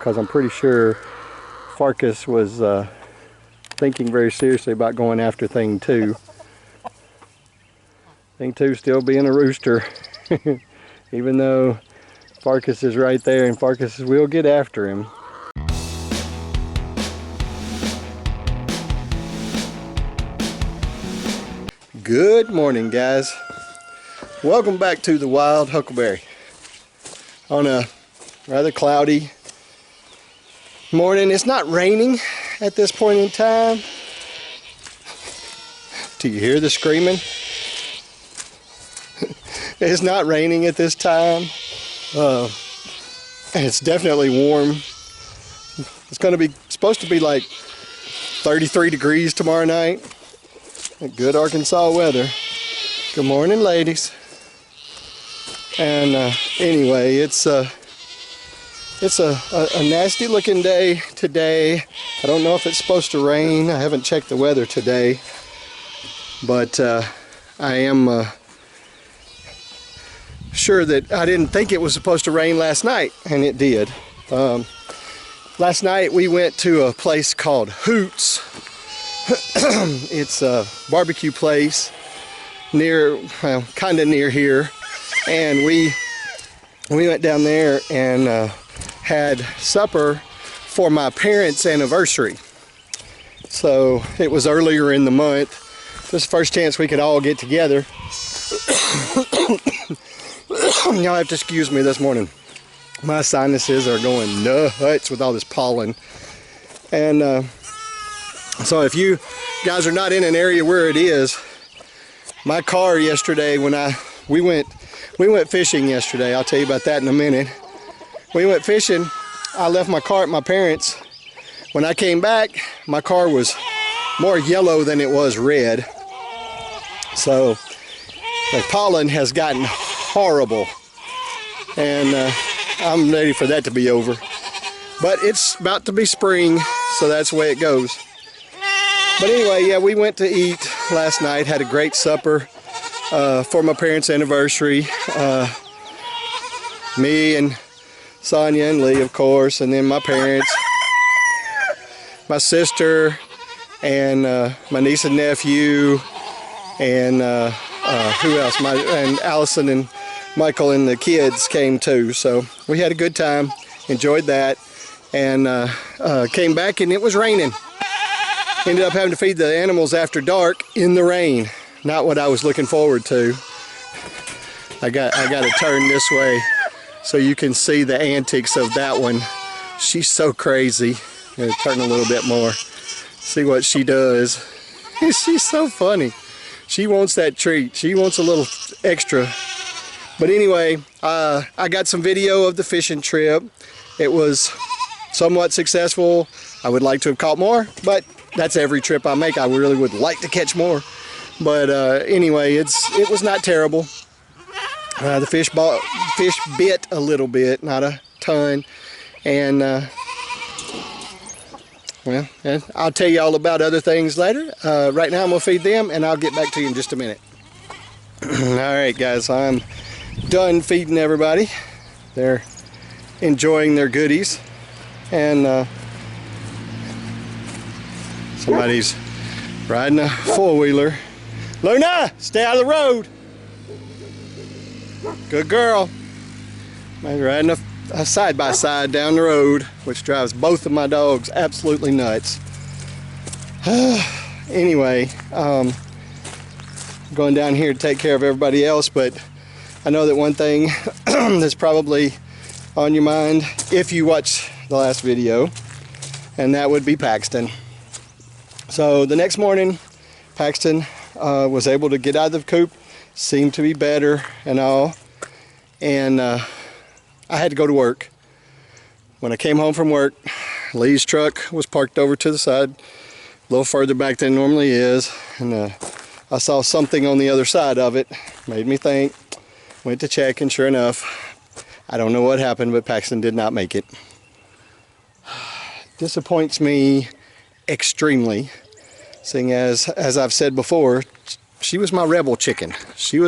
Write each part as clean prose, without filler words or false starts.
because I'm pretty sure Farkas was thinking very seriously about going after thing 2. Thing 2 still being a rooster, even though Farkas is right there, and Farkas will get after him. Good morning, guys. Welcome back to the Wild Huckleberry on a rather cloudy morning. It's not raining at this point in time. Do you hear the screaming? It's not raining at this time. And it's definitely warm. It's supposed to be like 33 degrees tomorrow night. Good Arkansas weather. Good morning, ladies. And anyway, it's a nasty looking day today. I don't know if it's supposed to rain. I haven't checked the weather today, but I am sure that I didn't think it was supposed to rain last night, and it did. Last night we went to a place called Hoots. It's a barbecue place kind of near here, and we went down there and had supper for my parents' anniversary. So it was earlier in the month. This is the first chance we could all get together. Y'all have to excuse me this morning. My sinuses are going nuts with all this pollen. And so if you guys are not in an area where it is, my car yesterday we went fishing yesterday. I'll tell you about that in a minute. We went fishing. I left my car at my parents'. When I came back, my car was more yellow than it was red. So the pollen has gotten horrible, and I'm ready for that to be over. But it's about to be spring, so that's the way it goes. But anyway, yeah, we went to eat last night, had a great supper for my parents' anniversary. Me and Sonya and Lee, of course, and then my parents, my sister, and my niece and nephew, and who else? And Allison and Michael and the kids came too. So we had a good time, enjoyed that, and came back and it was raining. Ended up having to feed the animals after dark in the rain. Not what I was looking forward to. I got to turn this way so you can see the antics of that one. She's so crazy. I'm gonna turn a little bit more. See what she does. She's so funny. She wants that treat. She wants a little extra. But anyway, I got some video of the fishing trip. It was somewhat successful. I would like to have caught more, but that's every trip I make. I really would like to catch more. But anyway, it was not terrible. The fish bit a little bit, not a ton. And well, I'll tell you all about other things later. Right now I'm gonna feed them, and I'll get back to you in just a minute. All right, guys, I'm done feeding everybody. They're enjoying their goodies, and somebody's riding a four-wheeler. Luna, stay out of the road. Good girl. I'm riding a side-by-side down the road, which drives both of my dogs absolutely nuts. Anyway, going down here to take care of everybody else, but I know that one thing that's probably on your mind if you watch the last video, and that would be Paxton. So the next morning, Paxton was able to get out of the coop, seemed to be better and all, and I had to go to work. When I came home from work, Lee's truck was parked over to the side, a little further back than it normally is, and I saw something on the other side of it. Made me think, went to check, and sure enough, I don't know what happened, but Paxton did not make it. Disappoints me extremely, seeing as I've said before, she was my rebel chicken. She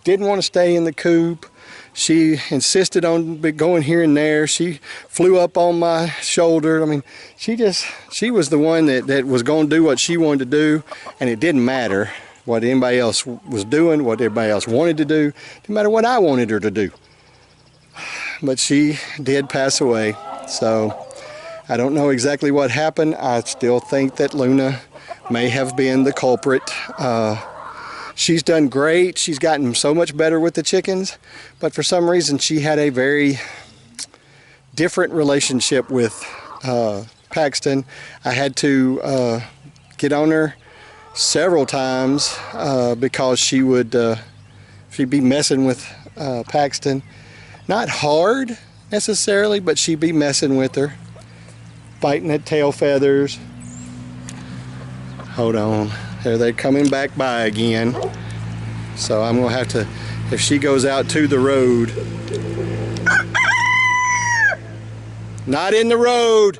didn't want to stay in the coop. She insisted on going here and there. She flew up on my shoulder. I mean, she was the one that was going to do what she wanted to do, and it didn't matter what anybody else was doing, what everybody else wanted to do. It didn't matter what I wanted her to do. But she did pass away, so I don't know exactly what happened. I still think that Luna may have been the culprit. She's done great. She's gotten so much better with the chickens, but for some reason she had a very different relationship with Paxton. I had to get on her several times because she'd be messing with Paxton. Not hard necessarily, but she'd be messing with her, biting at tail feathers. Hold on. There they're coming back by again. So I'm gonna have to, if she goes out to the road. Not in the road.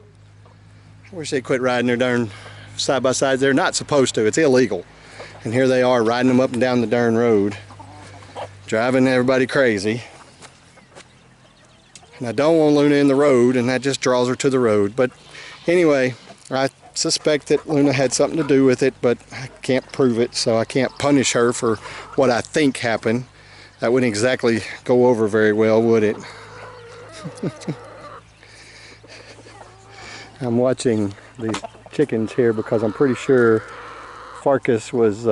I wish they'd quit riding their darn side by sides. They're not supposed to, it's illegal. And here they are riding them up and down the darn road, driving everybody crazy. And I don't want Luna in the road, and that just draws her to the road. But anyway, I suspect that Luna had something to do with it, but I can't prove it, so I can't punish her for what I think happened. That wouldn't exactly go over very well, would it? I'm watching these chickens here because I'm pretty sure Farkas was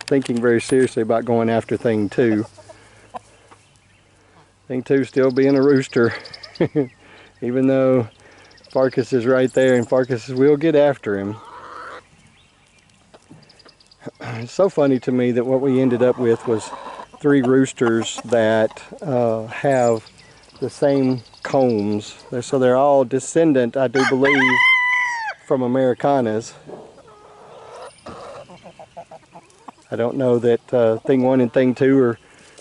thinking very seriously about going after Thing 2. Thing 2 still being a rooster, even though Farkas is right there, and Farkas will get after him. It's so funny to me that what we ended up with was 3 roosters that have the same combs. So they're all descendant, I do believe, from Americanas. I don't know that Thing 1 and Thing 2 are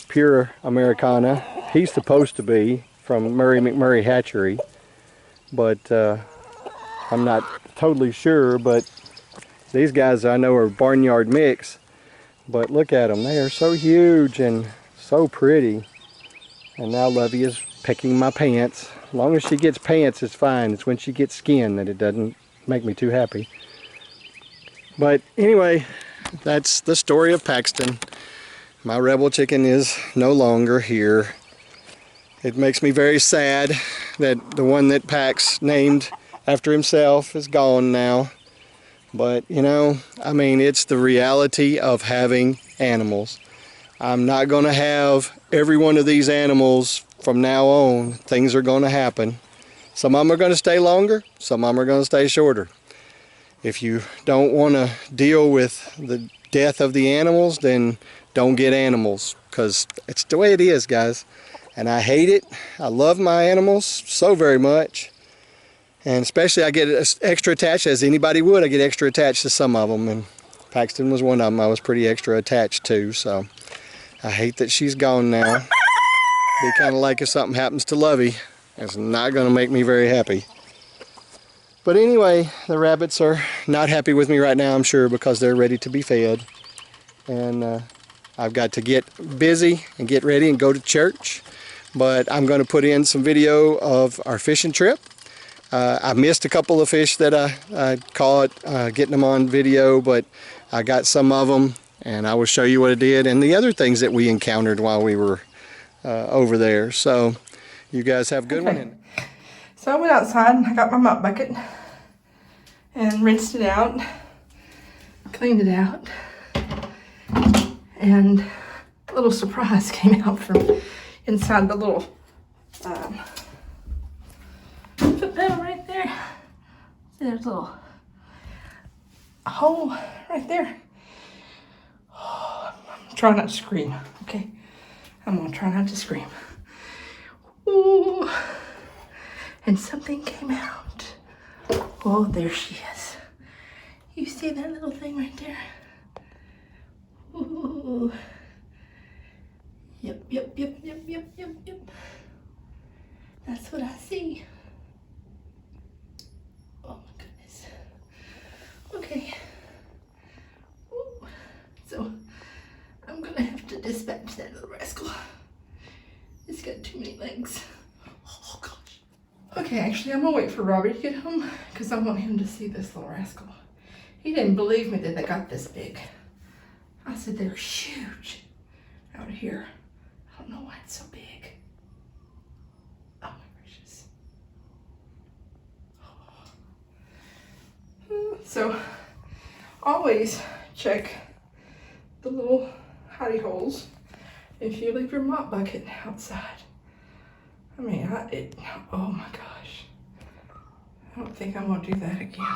pure Americana. He's supposed to be from Murray McMurray Hatchery, but I'm not totally sure. But these guys I know are barnyard mix, but look at them, they are so huge and so pretty. And now Lovey is picking my pants. As long as she gets pants, it's fine. It's when she gets skin that it doesn't make me too happy. But anyway, that's the story of Paxton. My rebel chicken is no longer here. It makes me very sad that the one that Pax named after himself is gone now. But you know, I mean, it's the reality of having animals. I'm not going to have every one of these animals from now on. Things are going to happen. Some of them are going to stay longer, some of them are going to stay shorter. If you don't want to deal with the death of the animals, then don't get animals, because it's the way it is, guys. And I hate it. I love my animals so very much. And especially I get extra attached, as anybody would. I get extra attached to some of them, and Paxton was one of them I was pretty extra attached to. So I hate that she's gone now. Be kind of like if something happens to Lovey. It's not going to make me very happy. But anyway, the rabbits are not happy with me right now, I'm sure, because they're ready to be fed. And I've got to get busy and get ready and go to church. But I'm going to put in some video of our fishing trip. I missed a couple of fish that I caught, getting them on video, but I got some of them, and I will show you what I did and the other things that we encountered while we were over there. So you guys have a good one. So I went outside and I got my mop bucket and rinsed it out, cleaned it out, and a little surprise came out from inside the little foot pedal right there. See, there's a little hole right there. Oh, I'm trying not to scream, okay? I'm gonna try not to scream. Ooh. And something came out. Oh, there she is. You see that little thing right there? Ooh. Yep. That's what I see. Oh my goodness. Okay. Ooh. So I'm gonna have to dispatch that little rascal. Okay, actually, I'm gonna wait for Robbie to get home because I want him to see this little rascal. He didn't believe me that they got this big. I said they're huge out here. I don't know why it's so big. Oh my gracious. So, always check the little hidey holes if you leave your mop bucket outside. I mean, oh my gosh. I don't think I'm gonna do that again.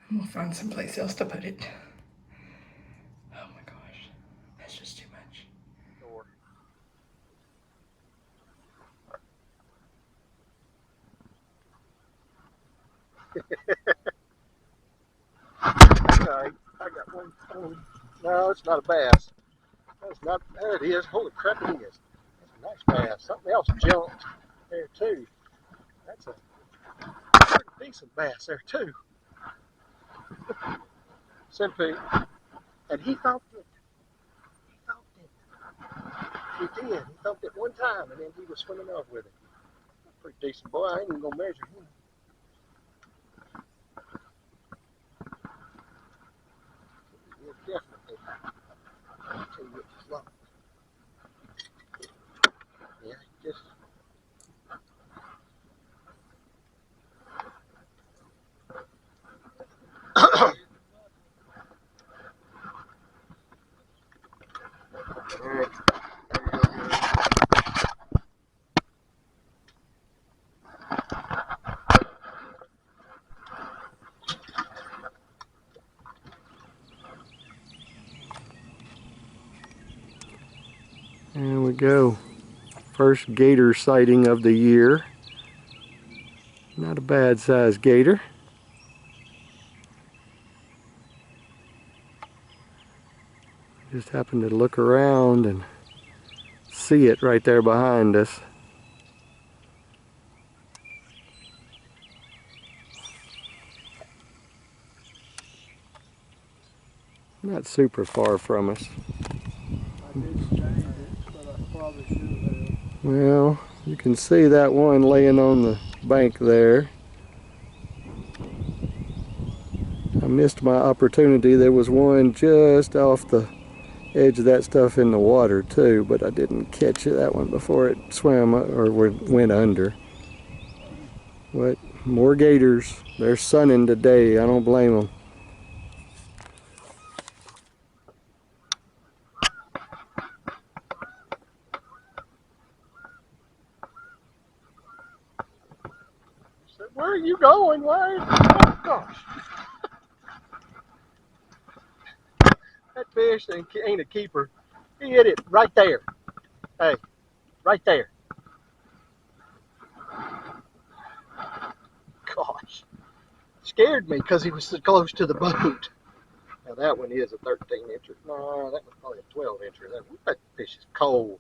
I'm gonna find someplace else to put it. Oh my gosh, that's just too much. Okay, I got one. No, it's not a bass. That's not. There it is. Holy crap, it is. That's a nice bass. Something else jumped there too. That's a pretty decent bass there too. Simpy, and he thumped it. He thumped it. He did. He thumped it one time, and then he was swimming off with it. Pretty decent boy. I ain't even gonna measure him. Yeah, definitely. I'll tell you what, just look. Yeah, he just. All right. There we go. First gator sighting of the year. Not a bad sized gator. Just happened to look around and see it right there behind us. Not super far from us. I did change it, but I probably should have. Well, you can see that one laying on the bank there. I missed my opportunity. There was one just off the edge of that stuff in the water too, but I didn't catch that one before it swam or went under. But more gators. They're sunning today. I don't blame them. Said, where are you going, Wade? Oh gosh, that fish ain't a keeper. He hit it right there. Hey, right there. Gosh, scared me because he was so close to the boat. Now that one is a 13 incher. No, that was probably a 12 incher. That fish is cold.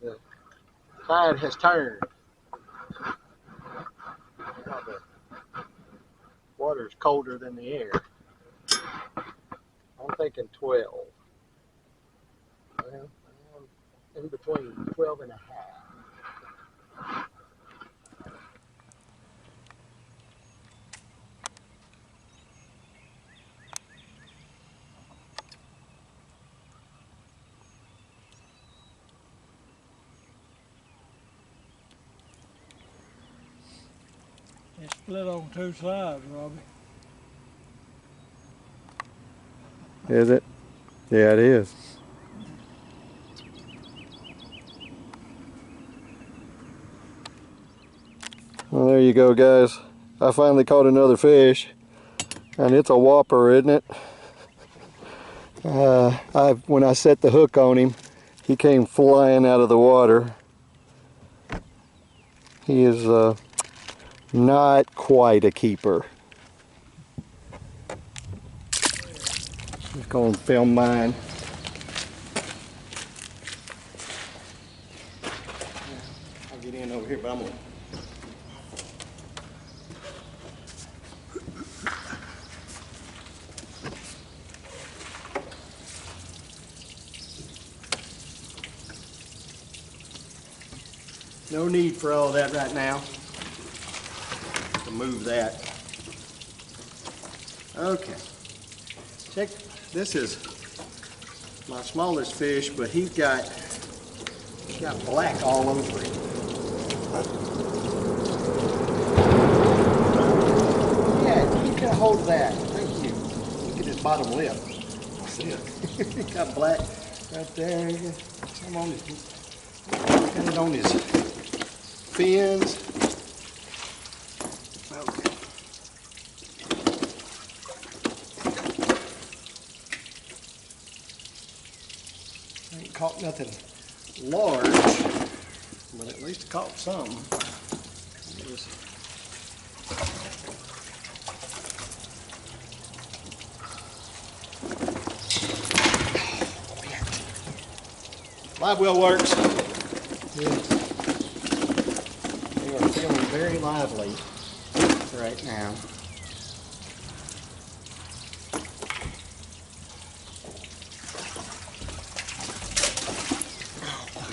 The tide has turned. Now the water's colder than the air. I'm thinking 12. Well, I'm in between 12 and a half. It's split on two sides, Robbie. Is it? Yeah, it is. Well, there you go, guys. I finally caught another fish, and it's a whopper, isn't it? When I set the hook on him, he came flying out of the water. He is not quite a keeper. Just gonna film mine. I'll get in over here, but I'm gonna. No need for all that right now. To move that. Okay. Check, this is my smallest fish, but he's got black all over him. Yeah, keep a hold of that. Thank you. Look at his bottom lip. I see it. He got black right there. Come on, got it on his fins. Okay. I ain't caught nothing large, but at least I caught some. Live well works. Yes. They are feeling very lively right now.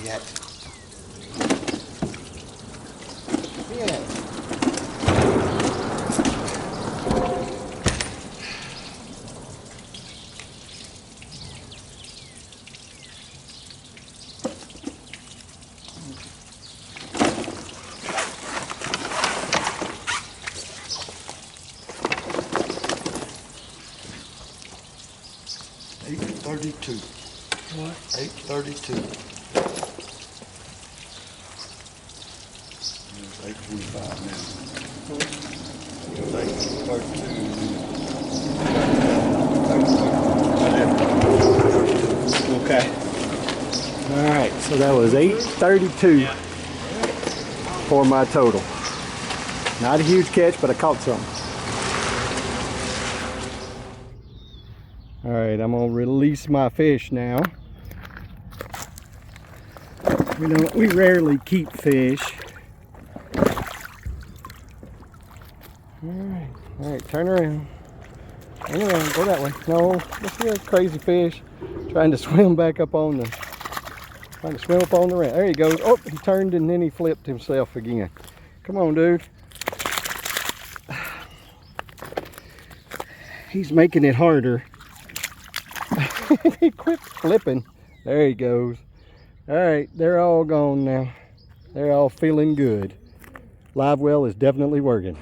Yet. Yeah. $8.32. What? $8.32. It's $8.25 now. It's $8.32. Okay. All right. So that was $8.32 for my total. Not a huge catch, but I caught some. All right, I'm gonna release my fish now. We rarely keep fish. All right, turn around. Turn around, go that way. No, look here, crazy fish. Trying to swim back up on the, ramp. There he goes. Oh, he turned and then he flipped himself again. Come on, dude. He's making it harder. He quit flipping. There he goes. All right, they're all gone now. They're all feeling good. Live well is definitely working.